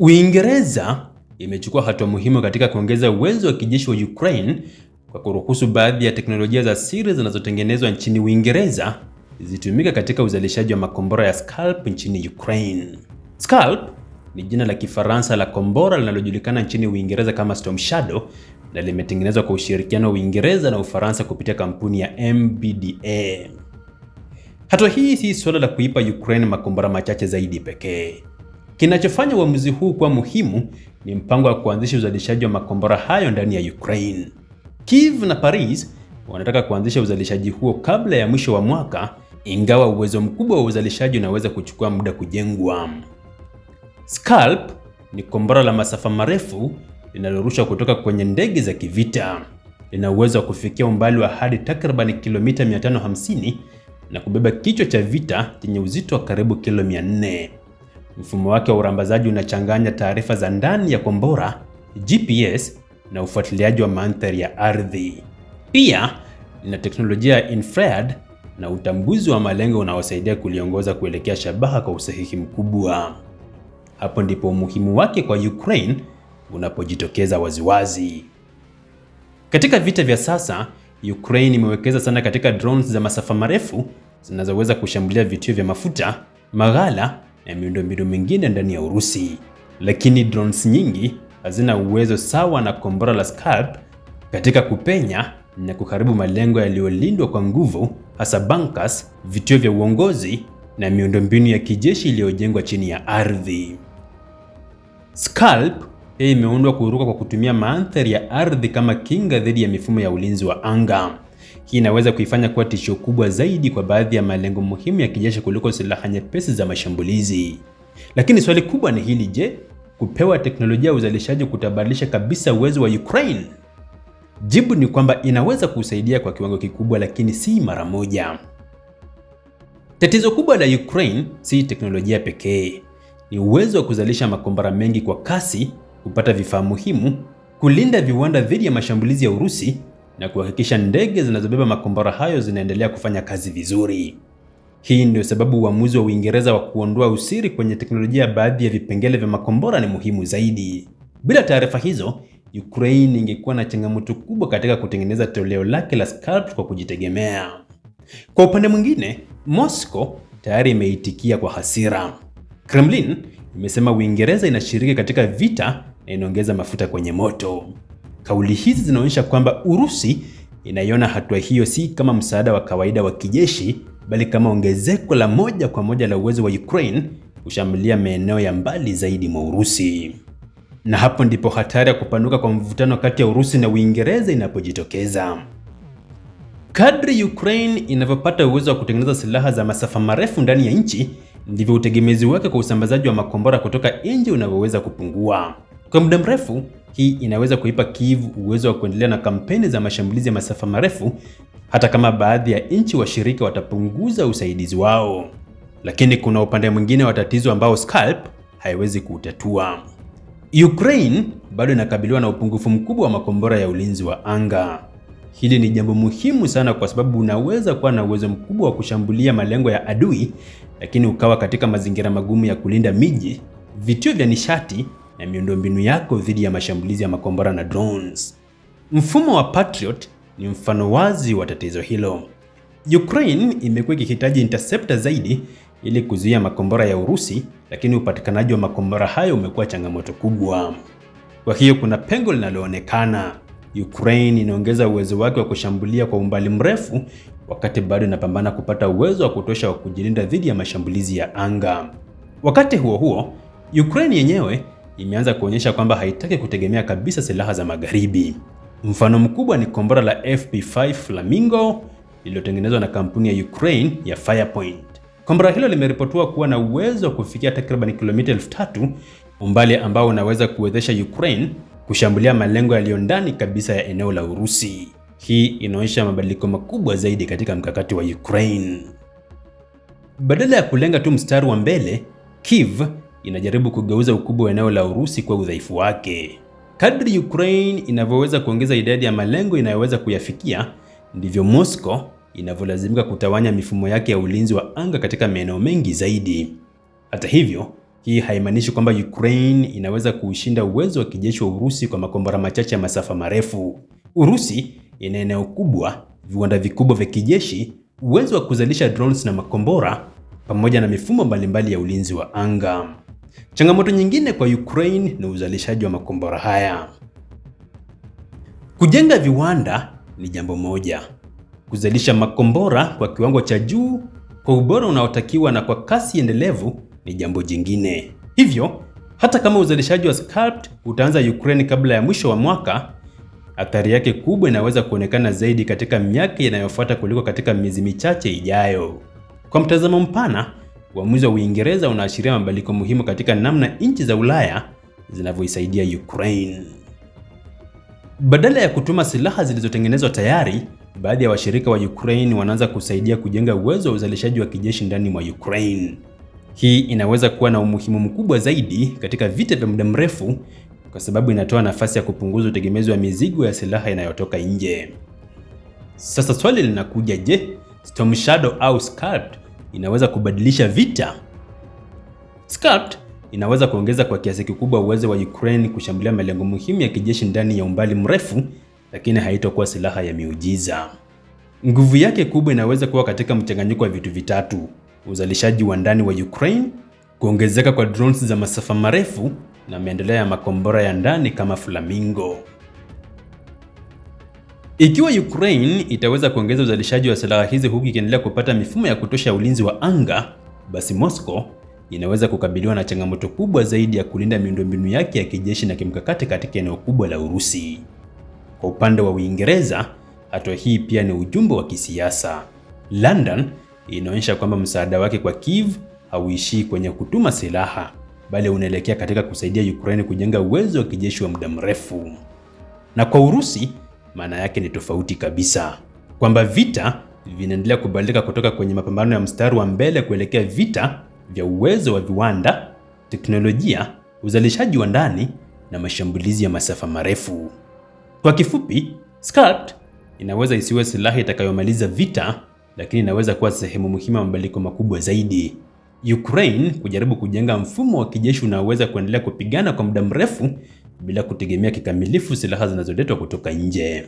Uingereza imechukua hatua muhimu katika kuongeza uwezo wa kijeshi wa Ukraine kwa kuruhusu baadhi ya teknolojia za siri zinazotengenezwa nchini Uingereza zitumike katika uzalishaji wa makombora ya Scalp nchini Ukraine. Scalp ni jina la Kifaransa la kombora linalojulikana nchini Uingereza kama Storm Shadow na limetengenezwa kwa ushirikiano wa Uingereza na Ufaransa kupitia kampuni ya MBDA. Hatua hii si suala la kuipa Ukraine makombora machache zaidi pekee. Kinachofanya uamuzi huu kuwa muhimu ni mpango wa kuanzisha uzalishaji wa makombora hayo ndani ya Ukraine. Kiev na Paris wanataka kuanzisha uzalishaji huo kabla ya mwisho wa mwaka, ingawa uwezo mkubwa wa uzalishaji unaweza kuchukua muda kujengwa. Scalp ni kombora la masafa marefu linalorushwa kutoka kwenye ndege za kivita. Lina uwezo wa kufikia umbali wa hadi takriban kilomita 550 na kubeba kichwa cha vita chenye uzito wa karibu kilo 400. Mfumo wake wa urambazaji unachanganya taarifa za ndani ya kombora, GPS na ufuatiliaji wa mandhari ya ardhi. Pia lina teknolojia ya infrared na utambuzi wa malengo unaosaidia kuliongoza kuelekea shabaha kwa usahihi mkubwa. Hapo ndipo umuhimu wake kwa Ukraine unapojitokeza waziwazi. Katika vita vya sasa, Ukraine imewekeza sana katika drones za masafa marefu zinazoweza kushambulia vituo vya mafuta, maghala na miundombinu mingine ndani ya Urusi. Lakini drones nyingi hazina uwezo sawa na kombora la Scalp katika kupenya na kuharibu malengo yaliyolindwa kwa nguvu, hasa bunkers, vituo vya uongozi na miundombinu ya kijeshi iliyojengwa chini ya ardhi. Scalp pia imeundwa kuruka kwa kutumia mandhari ya ardhi kama kinga dhidi ya mifumo ya ulinzi wa anga. Hii inaweza kuifanya kuwa tishio kubwa zaidi kwa baadhi ya malengo muhimu ya kijeshi kuliko silaha nyepesi za mashambulizi. Lakini swali kubwa ni hili, je, kupewa teknolojia ya uzalishaji kutabadilisha kabisa uwezo wa Ukraine? Jibu ni kwamba inaweza kusaidia kwa kiwango kikubwa, lakini si mara moja. Tatizo kubwa la Ukraine si teknolojia pekee. Ni uwezo wa kuzalisha makombora mengi kwa kasi, kupata vifaa muhimu, kulinda viwanda dhidi ya mashambulizi ya Urusi na kuhakikisha ndege zinazobeba makombora hayo zinaendelea kufanya kazi vizuri. Hii ndio sababu uamuzi wa Uingereza wa kuondoa usiri kwenye teknolojia ya baadhi ya vipengele vya makombora ni muhimu zaidi. Bila taarifa hizo, Ukraine ingekuwa na changamoto kubwa katika kutengeneza toleo lake la Scalp kwa kujitegemea. Kwa upande mwingine, Moscow tayari imeitikia kwa hasira. Kremlin imesema Uingereza inashiriki katika vita na inaongeza mafuta kwenye moto. Kauli hizi zinaonyesha kwamba Urusi inaiona hatua hiyo si kama msaada wa kawaida wa kijeshi, bali kama ongezeko la moja kwa moja la uwezo wa Ukraine kushambulia maeneo ya mbali zaidi mwa Urusi. Na hapo ndipo hatari ya kupanuka kwa mvutano kati ya Urusi na Uingereza inapojitokeza. Kadri Ukraine inavyopata uwezo wa kutengeneza silaha za masafa marefu ndani ya nchi, ndivyo utegemezi wake kwa usambazaji wa makombora kutoka nje unavyoweza kupungua. Kwa muda mrefu, hii inaweza kuipa Kiev uwezo wa kuendelea na kampeni za mashambulizi ya masafa marefu, hata kama baadhi ya nchi washirika watapunguza usaidizi wao. Lakini kuna upande mwingine wa tatizo ambao Scalp haiwezi kutatua. Ukraine bado inakabiliwa na upungufu mkubwa wa makombora ya ulinzi wa anga. Hili ni jambo muhimu sana kwa sababu unaweza kuwa na uwezo mkubwa wa kushambulia malengo ya adui, lakini ukawa katika mazingira magumu ya kulinda miji, vituo vya nishati na miundombinu yako dhidi ya mashambulizi ya makombora na drones. Mfumo wa Patriot ni mfano wazi wa tatizo hilo. Ukraine imekuwa ikihitaji interceptor zaidi ili kuzuia makombora ya Urusi, lakini upatikanaji wa makombora hayo umekuwa changamoto kubwa. Kwa hiyo kuna pengo linaloonekana. Ukraine inaongeza uwezo wake wa kushambulia kwa umbali mrefu, wakati bado inapambana kupata uwezo wa kutosha wa kujilinda dhidi ya mashambulizi ya anga. Wakati huo huo, Ukraine yenyewe imeanza kuonyesha kwamba haitaki kutegemea kabisa silaha za magharibi. Mfano mkubwa ni kombora la FP5 Flamingo lililotengenezwa na kampuni ya Ukraine ya Firepoint. Kombora hilo limeripotiwa kuwa na uwezo wa kufikia takriban kilomita 3000, umbali ambao unaweza kuwezesha Ukraine kushambulia malengo yaliyo ndani kabisa ya eneo la Urusi. Hii inaonyesha mabadiliko makubwa zaidi katika mkakati wa Ukraine. Badala ya kulenga tu mstari wa mbele, Kiev inajaribu kugeuza ukubwa wa eneo la Urusi kwa udhaifu wake. Kadri Ukraine inavyoweza kuongeza idadi ya malengo inayoweza kuyafikia, ndivyo Moscow inavyolazimika kutawanya mifumo yake ya ulinzi wa anga katika maeneo mengi zaidi. Hata hivyo, Hii haimaanishi kwamba Ukraine inaweza kuushinda uwezo wa kijeshi wa Urusi kwa makombora machache ya masafa marefu. Urusi ina eneo kubwa, viwanda vikubwa vya kijeshi, uwezo wa kuzalisha drones na makombora, pamoja na mifumo mbalimbali ya ulinzi wa anga. Changamoto nyingine kwa Ukraine ni uzalishaji wa makombora haya. Kujenga viwanda ni jambo moja. Kuzalisha makombora kwa kiwango cha juu, kwa ubora unaotakiwa na kwa kasi endelevu ni jambo jingine. Hivyo, hata kama uzalishaji wa Scalp utaanza Ukraine kabla ya mwisho wa mwaka, athari yake kubwa inaweza kuonekana zaidi katika miaka inayofuata kuliko katika miezi michache ijayo. Kwa mtazamo mpana, uamuzi wa Uingereza unaashiria mabadiliko muhimu katika namna nchi za Ulaya zinavyoisaidia Ukraine. Badala ya kutuma silaha zilizotengenezwa tayari, baadhi ya washirika wa Ukraine wanaanza kusaidia kujenga uwezo wa uzalishaji wa kijeshi ndani mwa Ukraine. Hii inaweza kuwa na umuhimu mkubwa zaidi katika vita vya muda mrefu kwa sababu inatoa nafasi ya kupunguza utegemezi wa mizigo ya silaha inayotoka nje. Sasa swali linakuja, je, Storm Shadow au Scalp inaweza kubadilisha vita? Scalp inaweza kuongeza kwa kiasi kikubwa uwezo wa Ukraine kushambulia malengo muhimu ya kijeshi ndani ya umbali mrefu, lakini haitakuwa silaha ya miujiza. Nguvu yake kubwa inaweza kuwa katika mchanganyiko wa vitu vitatu: uzalishaji wa ndani wa Ukraine, kuongezeka kwa drones za masafa marefu, na maendeleo ya makombora ya ndani kama Flamingo. Ikiwa Ukraine itaweza kuongeza uzalishaji wa silaha hizi huku ikiendelea kupata mifumo ya kutosha ya ulinzi wa anga, basi Moscow inaweza kukabiliwa na changamoto kubwa zaidi ya kulinda miundombinu yake ya kijeshi na kimkakati katika eneo kubwa la Urusi. Kwa upande wa Uingereza, hatua hii pia ni ujumbe wa kisiasa. London inaonyesha kwamba msaada wake kwa Kiev hauishii kwenye kutuma silaha, bali unaelekea katika kusaidia Ukraine kujenga uwezo wa kijeshi wa muda mrefu. Na kwa Urusi, maana yake ni tofauti kabisa, kwamba vita vinaendelea kubadilika kutoka kwenye mapambano ya mstari wa mbele kuelekea vita vya uwezo wa viwanda, teknolojia, uzalishaji wa ndani na mashambulizi ya masafa marefu. Kwa kifupi, Scalp inaweza isiwe silaha itakayomaliza vita, lakini inaweza kuwa sehemu muhimu ya mabadiliko makubwa zaidi. Ukraine kujaribu kujenga mfumo wa kijeshi unaoweza kuendelea kupigana kwa muda mrefu bila kutegemea kikamilifu silaha zinazoletwa kutoka nje.